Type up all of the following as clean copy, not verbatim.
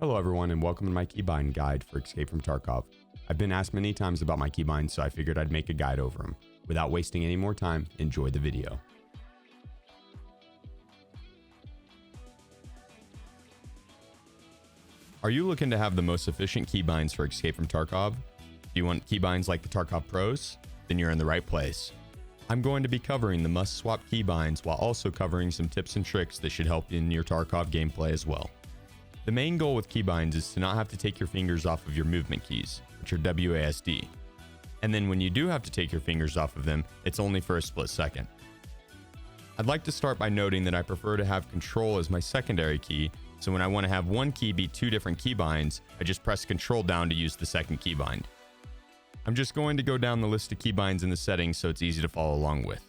Hello everyone and welcome to my keybind guide for Escape from Tarkov. I've been asked many times about my keybinds, so I figured I'd make a guide over them. Without wasting any more time, enjoy the video. Are you looking to have the most efficient keybinds for Escape from Tarkov? Do you want keybinds like the Tarkov Pros? Then you're in the right place. I'm going to be covering the must-swap keybinds while also covering some tips and tricks that should help in your Tarkov gameplay as well. The main goal with keybinds is to not have to take your fingers off of your movement keys, which are WASD. And then when you do have to take your fingers off of them, it's only for a split second. I'd like to start by noting that I prefer to have control as my secondary key, so when I want to have one key be two different keybinds, I just press control down to use the second keybind. I'm just going to go down the list of keybinds in the settings so it's easy to follow along with.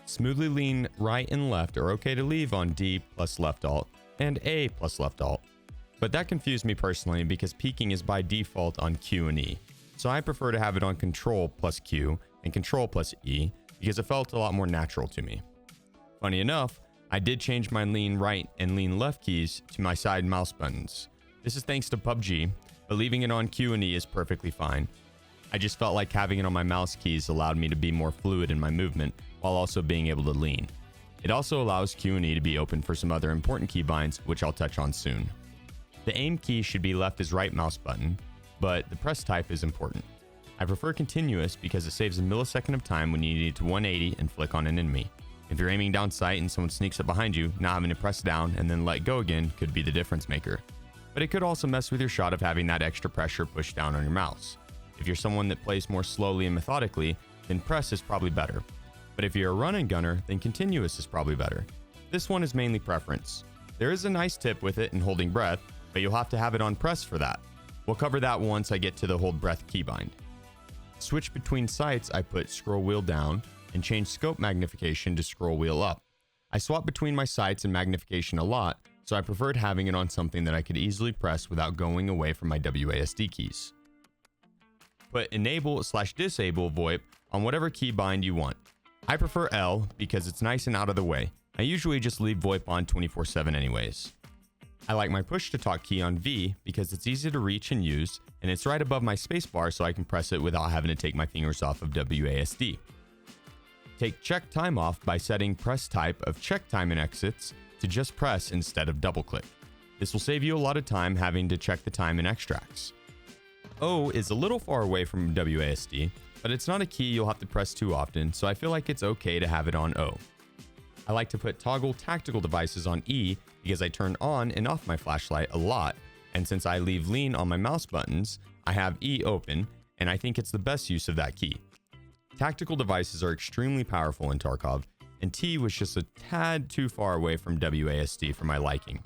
Smoothly lean right and left are okay to leave on D plus left alt, and A plus left alt, but that confused me personally because peeking is by default on Q and E, so I prefer to have it on Control plus Q and Control plus E because it felt a lot more natural to me. Funny enough, I did change my lean right and lean left keys to my side mouse buttons. This is thanks to PUBG, but leaving it on Q and E is perfectly fine. I just felt like having it on my mouse keys allowed me to be more fluid in my movement while also being able to lean. It also allows Q and E to be open for some other important keybinds, which I'll touch on soon. The aim key should be left as right mouse button, but the press type is important. I prefer continuous because it saves a millisecond of time when you need to 180 and flick on an enemy. If you're aiming down sight and someone sneaks up behind you, not having to press down and then let go again could be the difference maker. But it could also mess with your shot of having that extra pressure pushed down on your mouse. If you're someone that plays more slowly and methodically, then press is probably better. But if you're a run and gunner, then continuous is probably better. This one is mainly preference. There is a nice tip with it in holding breath, but you'll have to have it on press for that. We'll cover that once I get to the hold breath keybind. Switch between sights, I put scroll wheel down and change scope magnification to scroll wheel up. I swap between my sights and magnification a lot, so I preferred having it on something that I could easily press without going away from my WASD keys. Put enable/disable VoIP on whatever keybind you want. I prefer L because it's nice and out of the way. I usually just leave VoIP on 24/7 anyways. I like my push to talk key on V because it's easy to reach and use, and it's right above my spacebar so I can press it without having to take my fingers off of WASD. Take check time off by setting press type of check time and exits to just press instead of double click. This will save you a lot of time having to check the time in extracts. O is a little far away from WASD, but it's not a key you'll have to press too often, so I feel like it's okay to have it on O. I like to put toggle tactical devices on E because I turn on and off my flashlight a lot, and since I leave lean on my mouse buttons, I have E open, and I think it's the best use of that key. Tactical devices are extremely powerful in Tarkov, and T was just a tad too far away from WASD for my liking.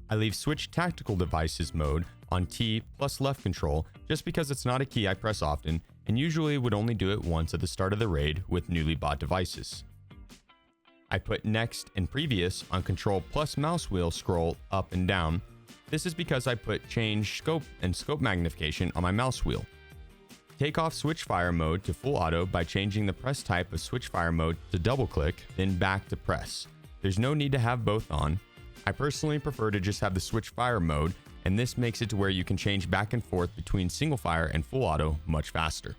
I leave switch tactical devices mode on T plus left control just because it's not a key I press often and usually would only do it once at the start of the raid with newly bought devices. I put next and previous on control plus mouse wheel scroll up and down. This is because I put change scope and scope magnification on my mouse wheel. Take off switch fire mode to full auto by changing the press type of switch fire mode to double click, then back to press. There's no need to have both on. I personally prefer to just have the switch fire mode, and this makes it to where you can change back and forth between single fire and full auto much faster.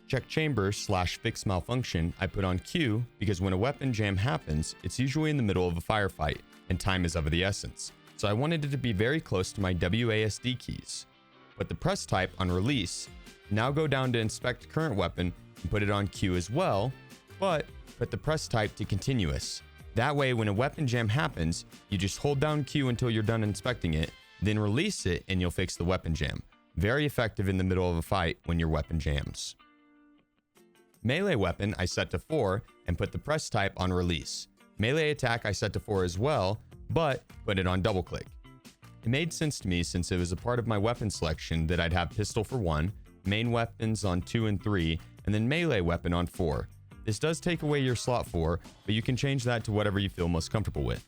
Check chamber/fix malfunction I put on Q because when a weapon jam happens, it's usually in the middle of a firefight, and time is of the essence, so I wanted it to be very close to my WASD keys. Put the press type on release, now go down to inspect current weapon and put it on Q as well, but put the press type to continuous. That way, when a weapon jam happens, you just hold down Q until you're done inspecting it, then release it and you'll fix the weapon jam. Very effective in the middle of a fight when your weapon jams. Melee weapon I set to 4 and put the press type on release. Melee attack I set to 4 as well, but put it on double click. It made sense to me since it was a part of my weapon selection that I'd have pistol for 1, main weapons on 2 and 3, and then melee weapon on 4. This does take away your slot 4, but you can change that to whatever you feel most comfortable with.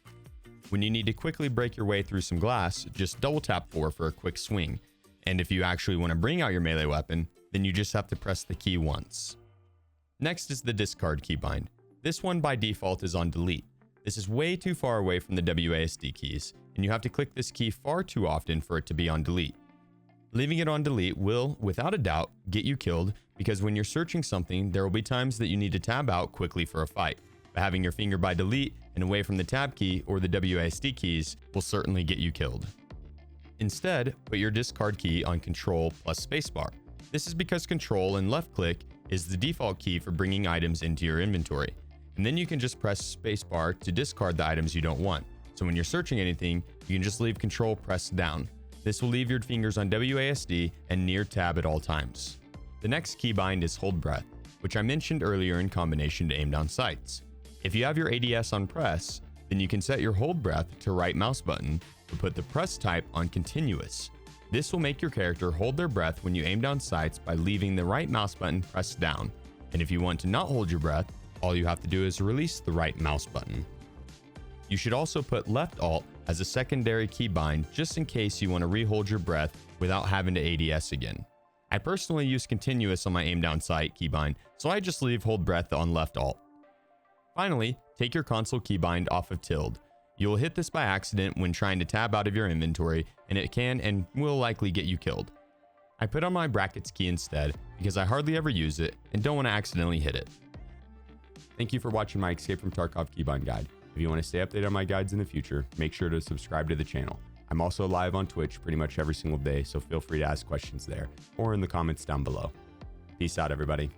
When you need to quickly break your way through some glass, just double tap 4 for a quick swing. And if you actually want to bring out your melee weapon, then you just have to press the key once. Next is the discard keybind. This one by default is on delete. This is way too far away from the WASD keys, and you have to click this key far too often for it to be on delete. Leaving it on delete will, without a doubt, get you killed because when you're searching something, there will be times that you need to tab out quickly for a fight. But having your finger by delete and away from the tab key or the WASD keys will certainly get you killed. Instead, put your discard key on Control plus spacebar. This is because Control and left click is the default key for bringing items into your inventory. And then you can just press spacebar to discard the items you don't want. So when you're searching anything, you can just leave Control pressed down. This will leave your fingers on WASD and near tab at all times. The next keybind is hold breath, which I mentioned earlier in combination to aim down sights. If you have your ADS on press, then you can set your hold breath to right mouse button, but put the press type on continuous. This will make your character hold their breath when you aim down sights by leaving the right mouse button pressed down. And if you want to not hold your breath, all you have to do is release the right mouse button. You should also put left alt as a secondary keybind just in case you want to re-hold your breath without having to ADS again. I personally use continuous on my aim down sight keybind, so I just leave hold breath on left alt. Finally, take your console keybind off of tilde. You will hit this by accident when trying to tab out of your inventory, and it can and will likely get you killed. I put on my brackets key instead because I hardly ever use it and don't want to accidentally hit it. Thank you for watching my Escape from Tarkov keybind guide. If you want to stay updated on my guides in the future, make sure to subscribe to the channel. I'm also live on Twitch pretty much every single day, so feel free to ask questions there or in the comments down below. Peace out, everybody.